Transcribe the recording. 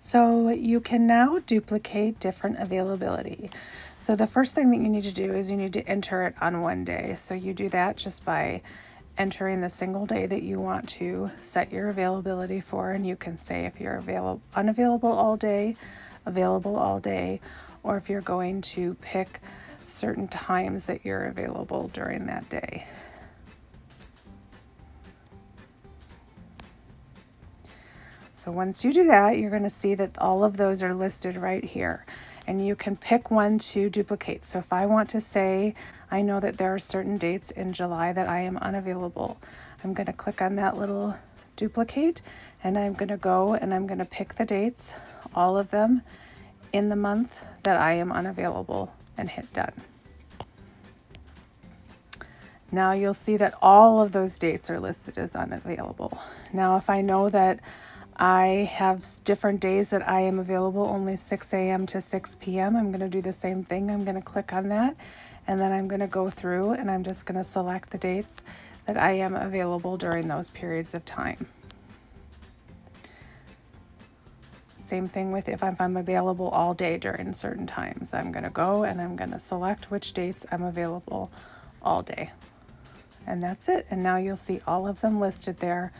So you can now duplicate different availability. So the first thing that you need to do is you need to enter it on one day. So you do that just by entering the single day that you want to set your availability for, and you can say if you're unavailable all day, available all day, or if you're going to pick certain times that you're available during that day. So once you do that, you're going to see that all of those are listed right here, and you can pick one to duplicate. So if I want to say, I know that there are certain dates in July that I am unavailable, I'm going to click on that little duplicate, and I'm going to go and I'm going to pick the dates, all of them in the month that I am unavailable, and hit done. Now you'll see that all of those dates are listed as unavailable. Now if I know that I have different days that I am available, only 6 a.m. to 6 p.m. I'm going to do the same thing. I'm going to click on that, and then I'm going to go through and I'm just going to select the dates that I am available during those periods of time. Same thing with if I'm available all day during certain times. I'm going to go and I'm going to select which dates I'm available all day. And that's it. And now you'll see all of them listed there